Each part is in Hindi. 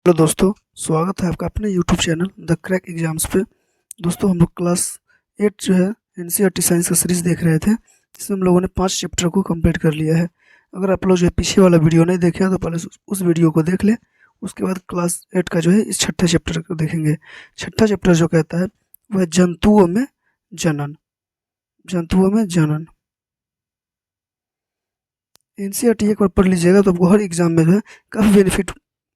हेलो दोस्तों, स्वागत है आपका अपने YouTube channel the crack exams पे। दोस्तों हम लोग क्लास 8 जो है एनसीईआरटी साइंस का सीरीज़ देख रहे थे, जिसमें हम लोगों ने 5 चैप्टर को कंप्लीट कर लिया है। अगर आप लोग जो है पीछे वाला वीडियो नहीं देखे हैं तो पहले उस वीडियो को देख लें। उसके बाद क्लास 8 का जो है इस छठे चैप्टर को देखेंगे। छठा चैप्टर जो कहता है वह जंतुओं में जनन। जंतुओं में जनन एनसीईआरटी एक बार पढ़ लीजिएगा तो आपको हर एग्जाम में जो है काफ़ी बेनिफिट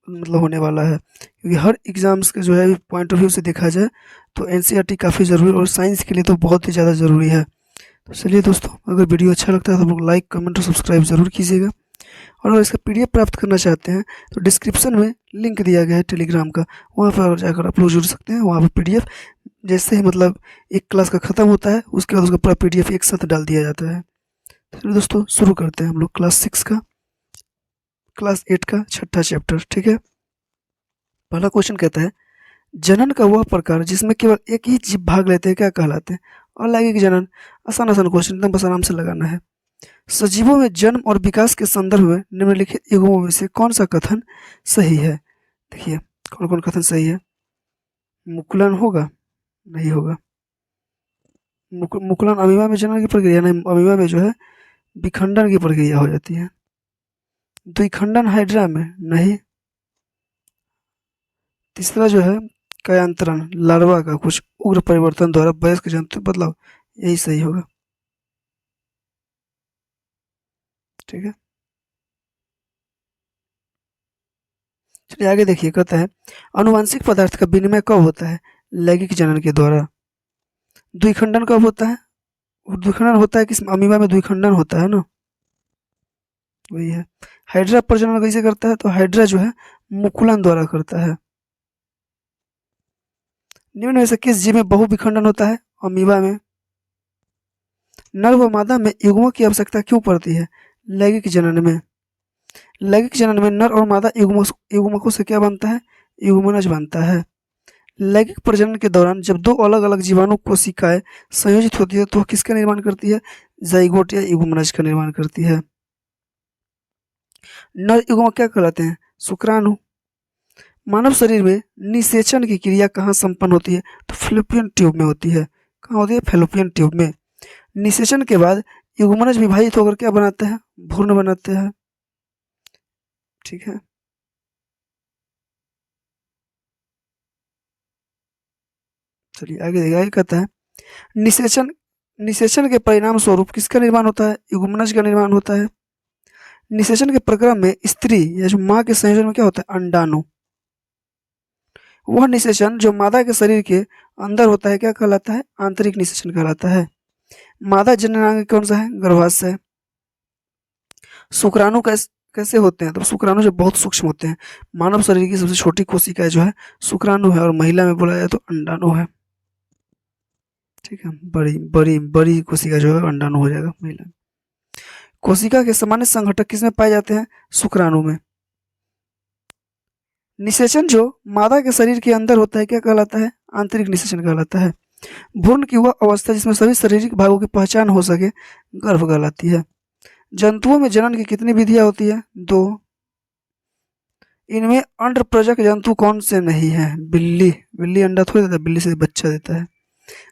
होने वाला है, क्योंकि हर एग्जाम्स के जो है पॉइंट ऑफ व्यू से देखा जाए तो एनसीईआरटी काफ़ी ज़रूरी और साइंस के लिए तो बहुत ही ज़्यादा ज़रूरी है। तो चलिए दोस्तों, अगर वीडियो अच्छा लगता है तो लोग लाइक कमेंट और सब्सक्राइब ज़रूर कीजिएगा। और अगर इसका पीडीएफ प्राप्त करना चाहते हैं तो डिस्क्रिप्शन में लिंक दिया गया है टेलीग्राम का, वहाँ पर जाकर आप लोग जुड़ सकते हैं। वहाँ पर पीडीएफ जैसे ही एक क्लास का ख़त्म होता है उसके बाद उसका पूरा पीडीएफ एक साथ डाल दिया जाता है। चलिए दोस्तों, शुरू करते हैं हम लोग क्लास 8 का छठा चैप्टर। ठीक है, पहला क्वेश्चन कहता है जनन का वह प्रकार जिसमें केवल एक ही जीव भाग लेते हैं क्या कहलाते हैं? अलैंगिक जनन। आसान आसान क्वेश्चन, एकदम बस आराम से लगाना है। सजीवों में जन्म और विकास के संदर्भ में निम्नलिखित युग्मों में से कौन सा कथन सही है? देखिए कौन कौन कथन सही है। मुकुलन होगा? नहीं होगा। मुकुलन अमीबा में जनन की प्रक्रिया नहीं, अमीबा में जो है विखंडन की प्रक्रिया हो जाती है। द्विखंडन हाइड्रा में? नहीं। तीसरा जो है कायांतरण, लार्वा का कुछ उग्र परिवर्तन द्वारा वयस्क जंतु बदलाव, यही सही होगा। ठीक है, चलिए आगे देखिए, कहता है अनुवांशिक पदार्थ का विनिमय कब होता है? लैंगिक जनन के द्वारा। द्विखंडन कब होता है? द्विखंडन होता है किस अमीबा में? द्विखंडन होता है ना, वही है। हाइड्रा प्रजनन कैसे करता है? तो हाइड्रा जो है मुकुलन द्वारा करता है। निम्न में से किस जीव में बहुविखंडन होता है? अमीबा में। नर व मादा में युग्मों की आवश्यकता क्यों पड़ती है? लैंगिक जनन में। लैंगिक जनन में नर और मादा युग्मकों से क्या बनता है? युग्मनज बनता है। लैंगिक प्रजनन के दौरान जब दो अलग अलग जीवाणु कोशिकाएं संयोजित होती है तो वह किसका निर्माण करती है? जाइगोट या युग्मनज का निर्माण करती है। नर युग्म क्या कहलाते हैं? शुक्राणु। मानव शरीर में निषेचन की क्रिया कहाँ संपन्न होती है? तो फैलोपियन ट्यूब में होती है। कहाँ होती है? फैलोपियन ट्यूब में। निषेचन के बाद युग्मनज विभाजित होकर क्या बनाते हैं? भ्रूण बनाते हैं। ठीक है, चलिए आगे देखिए। आगे कहता है निषेचन निषेचन के परिणाम स्वरूप किसका निर्माण होता है? युग्मनज का निर्माण होता है। निषेचन के प्रक्रम में स्त्री या जो माँ के संयोजन में क्या होता है? अंडाणु। वह निषेचन जो मादा के शरीर के अंदर होता है क्या कहलाता है? आंतरिक निषेचन कहलाता है। मादा जननांग कौन सा है? गर्भाशय। शुक्राणु कैसे होते हैं? तो शुक्राणु जो बहुत सूक्ष्म होते हैं। मानव शरीर की सबसे छोटी कोशिका जो है शुक्राणु है, और महिला में बोला जाए तो अंडाणु है। ठीक है, बड़ी बड़ी बड़ी कोशिका जो है अंडाणु हो जाएगा महिला। कोशिका के सामान्य संघटक किसमें पाए जाते हैं? शुक्राणु में। निषेचन जो मादा के शरीर के अंदर होता है क्या कहलाता है? आंतरिक निषेचन कहलाता है। भ्रूण की वह अवस्था जिसमें सभी शारीरिक भागों की पहचान हो सके गर्भ कहलाती है। जंतुओं में जनन की कितनी विधियां होती है? 2। इनमें अंडप्रजक जंतु कौन से नहीं है? बिल्ली। बिल्ली अंडा थोड़ी देता है, बिल्ली से बच्चा देता है।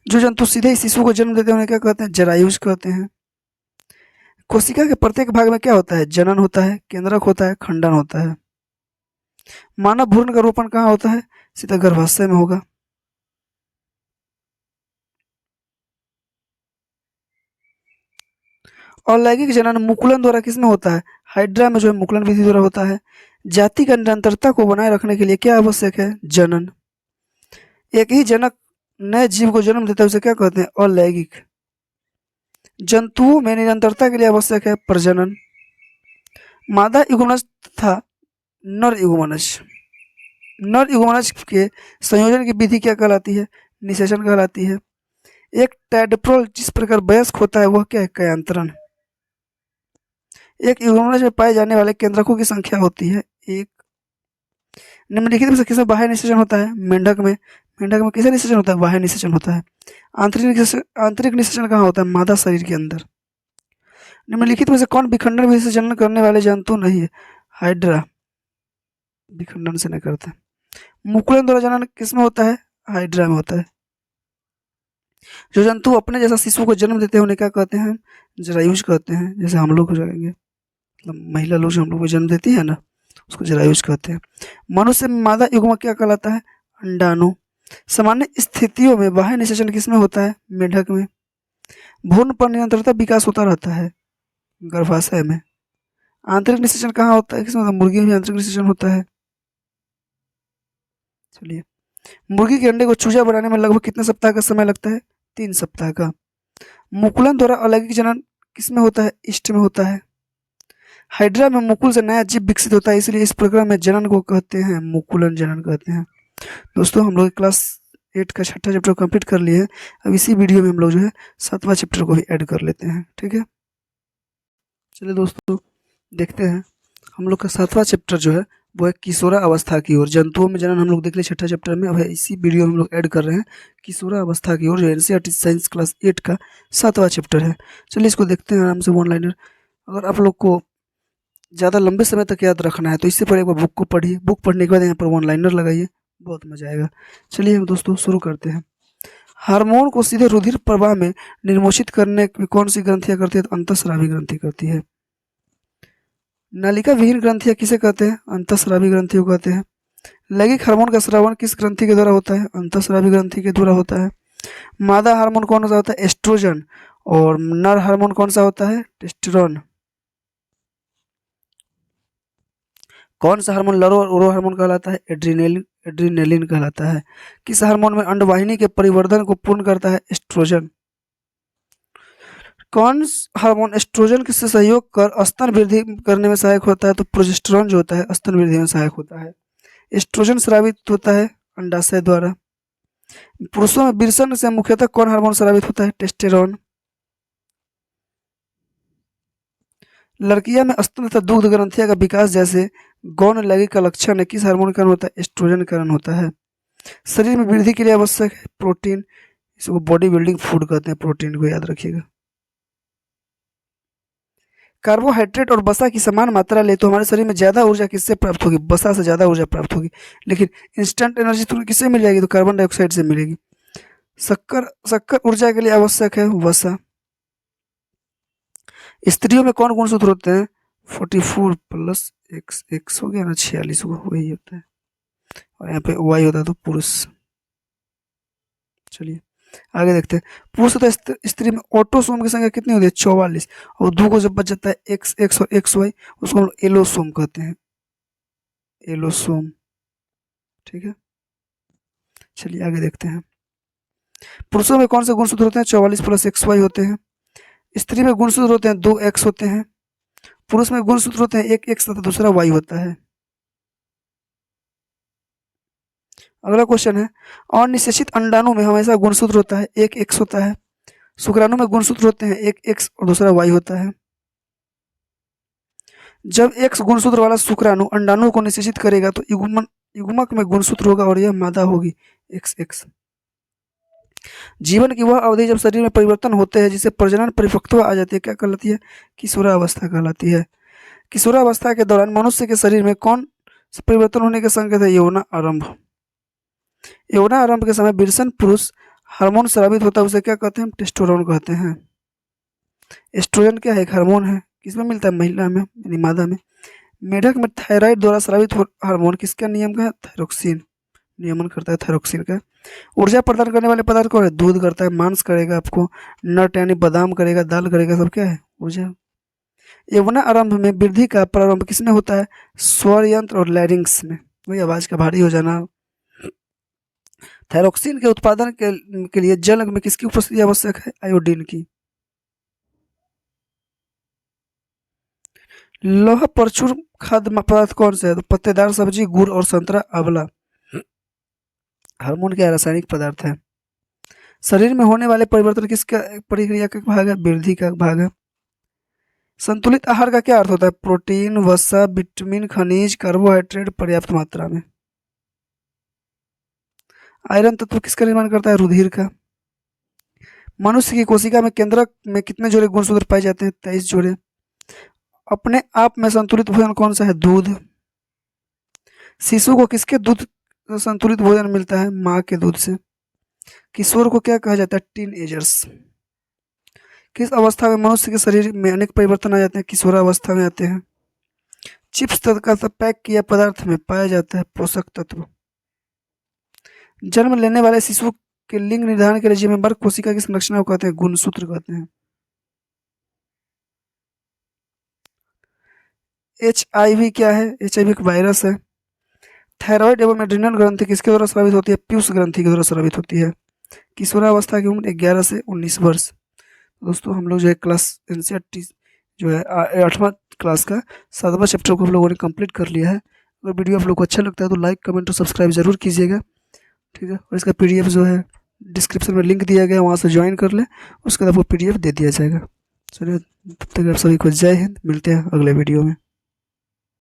जो जंतु सीधे ही शिशु को जन्म देते हैं उन्हें क्या कहते हैं? जरायुज कहते हैं। कोशिका के प्रत्येक भाग में क्या होता है? जनन होता है, केंद्रक होता है, खंडन होता है। मानव भ्रूण का रोपण कहाँ होता है? सीधा गर्भाशय में होगा। अलैंगिक जनन मुकुलन द्वारा किसमें होता है? हाइड्रा में जो है मुकुलन विधि द्वारा होता है। जाति का निरंतरता को बनाए रखने के लिए क्या आवश्यक है? जनन। एक ही जनक नए जीव को जन्म देता है उसे क्या कहते हैं? अलैंगिक। जंतुओं में निरंतरता के लिए आवश्यक है प्रजनन। मादा युग्मनज तथा नर युग्मनज के संयोजन की विधि क्या कहलाती है? निषेचन कहलाती है। एक टैडपोल जिस प्रकार वयस्क होता है वह क्या है? कायांतरण। एक युग्मनज में पाए जाने वाले केंद्रकों की संख्या होती है 1। निम्नलिखित में से किसमें बाह्य निषेचन होता है? मेंढक में। मेंढक में किसका निषेचन होता है? बाह्य निषेचन होता है। आंतरिक निषेचन कहाँ होता है? मादा शरीर के अंदर। निम्नलिखित में से कौन विखंडन विधि से जनन करने वाले जंतु नहीं है? हाइड्रा विखंडन से नहीं करता। मुकुलन द्वारा जनन किसमें होता है? हाइड्रा में होता है। जो जंतु अपने जैसा शिशु को जन्म देते हैं उन्हें क्या कहते हैं? जरायुज कहते हैं। जैसे हम लोग हो जाएंगे, मतलब महिला लोग जो हम लोग को जन्म देती है ना, उसको जरायुज कहते हैं। मनुष्य में मादा युग्मक क्या कहलाता है? अंडाणु। सामान्य स्थितियों में बाह्य निषेचन किसमें होता है? मेढक में। भ्रूण पर निरंतरता विकास होता रहता है गर्भाशय में। आंतरिक निषेचन कहाँ होता है? किसमें होता है? मुर्गी में भी आंतरिक निषेचन होता है। चलिए, मुर्गी के अंडे को चूजा बनाने में लगभग कितने सप्ताह का समय लगता है? 3 सप्ताह का। मुकुलन द्वारा अलैंगिक जनन किसमें होता है? ईस्ट में होता है। हाइड्रा में मुकुल से नया जीव विकसित होता है, इसलिए इस प्रक्रिया में जनन को कहते हैं मुकुलन जनन कहते हैं। दोस्तों, हम लोग क्लास 8 का 6ठा चैप्टर कंप्लीट कर लिए हैं। अब इसी वीडियो में हम लोग जो है 7वां चैप्टर को भी ऐड कर लेते हैं। ठीक है, चलिए दोस्तों देखते हैं। हम लोग का 7वां चैप्टर जो है वो है किशोरा अवस्था की ओर। जंतुओं में जनन हम लोग देख लिए 6ठा चैप्टर में। अब है इसी वीडियो में हम लोग ऐड कर रहे हैं किशोरा अवस्था की ओर, जो एनसीईआरटी साइंस क्लास 8 का 7वां चैप्टर है। चलिए इसको देखते हैं आराम से, वन लाइनर। अगर आप लोग को ज़्यादा लंबे समय तक याद रखना है तो इससे पहले एक बार बुक को पढ़िए। बुक पढ़ने के बाद यहाँ पर वन लाइनर लगाइए, बहुत मजा आएगा। चलिए हम दोस्तों शुरू करते हैं। हार्मोन को सीधे रुधिर प्रवाह में निर्मोषित करने की कौन सी ग्रंथियां करती है? तो अंतःस्रावी ग्रंथि करती है। नालिका विहीन ग्रंथियां किसे कहते हैं? अंतःस्रावी ग्रंथियों को कहते हैं। लैंगिक हार्मोन का स्रावन किस ग्रंथि के द्वारा होता है? अंतःस्रावी ग्रंथि के द्वारा होता है। मादा हार्मोन कौन सा होता है? एस्ट्रोजन। और नर हार्मोन कौन सा होता है? टेस्टोस्टेरोन। कौन सा हार्मोन लरो और उरो हार्मोन कहलाता है? एड्रीनेलिन कहलाता है। किस हार्मोन में अंडवाहिनी के परिवर्धन को पूर्ण करता है? एस्ट्रोजन। कौन हार्मोन एस्ट्रोजन से सहयोग कर स्तन वृद्धि करने में सहायक होता है? तो प्रोजेस्टेरॉन जो होता है स्तन वृद्धि में सहायक होता है। एस्ट्रोजन स्रावित होता है अंडाशय द्वारा। पुरुषों में विरसन से मुख्यतः कौन हार्मोन स्रावित होता है? टेस्टेरोन। लड़कियां में स्तन तथा दुग्ध ग्रंथियां का विकास जैसे गौण लैंगिक का लक्षण है किस हार्मोन के कारण होता है? एस्ट्रोजन के कारण होता है। शरीर में वृद्धि के लिए आवश्यक है प्रोटीन। इसको बॉडी बिल्डिंग फूड कहते हैं, प्रोटीन को याद रखिएगा। कार्बोहाइड्रेट और वसा की समान मात्रा ले तो हमारे शरीर में ज़्यादा ऊर्जा किससे प्राप्त होगी? वसा से ज़्यादा ऊर्जा प्राप्त होगी। लेकिन इंस्टेंट एनर्जी तुम्हें किससे मिल जाएगी? तो कार्बन डाइऑक्साइड से मिलेगी। शक्कर ऊर्जा के लिए आवश्यक है वसा। स्त्रियों में कौन गुणसूत्र होते हैं? 44 प्लस एक्स हो गया ना, 46 वही होता है। और यहाँ पे वाई होता है तो पुरुष। चलिए आगे देखते हैं। पुरुष तथा स्त्री में ऑटोसोम की संख्या कितनी होती है? 44। और दो को जब बच जाता है एक्स एक्स और एक्स वाई, उसको हम लोग एलोसोम कहते हैं, एलोसोम। ठीक है, चलिए आगे देखते हैं। पुरुषों में कौन से गुणसूत्र होते हैं? 44 प्लस एक्स वाई होते हैं। स्त्री में गुणसूत्र होते हैं 2 एक्स होते हैं। पुरुष में गुणसूत्र होते हैं 1 एक्स तथा दूसरा वाई होता है। अगला क्वेश्चन है, अनिषेचित अंडाणु में हमेशा गुणसूत्र होता है 1 एक्स होता है। शुक्राणु में गुणसूत्र होते हैं 1 एक्स और दूसरा वाई होता है। जब एक्स गुणसूत्र वाला शुक्राणु अंडाणु को निषेचित करेगा तो युग्मक में गुणसूत्र होगा और यह मादा होगी एक्स एक्स। जीवन की वह अवधि जब शरीर में परिवर्तन होते हैं जिसे प्रजनन परिपक्वता आ जाती है क्या कहलाती है? किशोरावस्था कहलाती है। किशोरावस्था के दौरान मनुष्य के शरीर में कौन से परिवर्तन होने के संकेत है? यौना आरंभ। यौना आरंभ के समय विरसन पुरुष हार्मोन स्रावित होता है, उसे क्या कहते हैं? टेस्टोस्टेरोन कहते हैं। एस्ट्रोजन क्या है? एक हार्मोन है। किसमें मिलता है? महिला में यानी मादा में। मेढक में थायराइड द्वारा स्रावित हार्मोन किसका नियम का है? थायरोक्सिन नियमन करता है थायरोक्सिन का। ऊर्जा प्रदान करने वाले पदार्थ कौन है? दूध करता है, मांस करेगा आपको, नट यानी बादाम करेगा, दाल करेगा, सब क्या है? ऊर्जा। यौवना आरंभ में वृद्धि का प्रारंभ किसमें होता है? स्वर यंत्र और लैरिंग्स में, वही आवाज का भारी हो जाना। थायरोक्सिन के उत्पादन के लिए जल में किसकी उपस्थिति आवश्यक है? आयोडीन की। लोह प्रचुर खाद्य पदार्थ कौन सा है? तो पत्तेदार सब्जी, गुड़ और संतरा, आंवला। हार्मोन क्या रासायनिक पदार्थ है। शरीर में होने वाले परिवर्तन किसका प्रक्रिया का भाग है? वृद्धि का भाग है। संतुलित आहार का क्या अर्थ होता है? प्रोटीन, वसा, विटामिन, खनिज, कार्बोहाइड्रेट पर्याप्त मात्रा में। आयरन तत्व किसका निर्माण करता है? रुधिर का। मनुष्य की कोशिका में केंद्रक में कितने जोड़े गुणसूत्र पाए जाते हैं? 23 जोड़े। अपने आप में संतुलित भोजन कौन सा है? दूध। शिशु को किसके दूध संतुलित भोजन मिलता है माँ के दूध से। किशोर को क्या कहा जाता है? Tin agers. किस अवस्था में मनुष्य के शरीर में अनेक परिवर्तन आ जाते हैं? किशोरावस्था में आते हैं। चिप्स तथा पैक किया पदार्थ में पाया जाता है पोषक तत्व। जन्म लेने वाले शिशु के लिंग निर्धारण के लिए जिम्मेवार कोशिका की संरचना को कहते हैं? गुणसूत्र कहते हैं। HIV क्या है? HIV एक वायरस है। थायराइड एवं एड्रिनल ग्रंथि किसके द्वारा स्रावित होती है? पीयूष ग्रंथि के द्वारा स्रावित होती है। किशोरावस्था की उम्र 11 से 19 वर्ष। दोस्तों हम लोग जो है क्लास NCERT जो है 8वां क्लास का 7वां चैप्टर को हम लोगों ने कंप्लीट कर लिया है। अगर वीडियो आप लोग को अच्छा लगता है तो लाइक कमेंट और सब्सक्राइब जरूर कीजिएगा, ठीक है। और इसका PDF जो है डिस्क्रिप्शन में लिंक दिया गया, वहाँ से ज्वाइन कर लें, उसके बाद आपको PDF दे दिया जाएगा। चलिए तब तक आप सभी को जय हिंद, मिलते हैं अगले वीडियो में।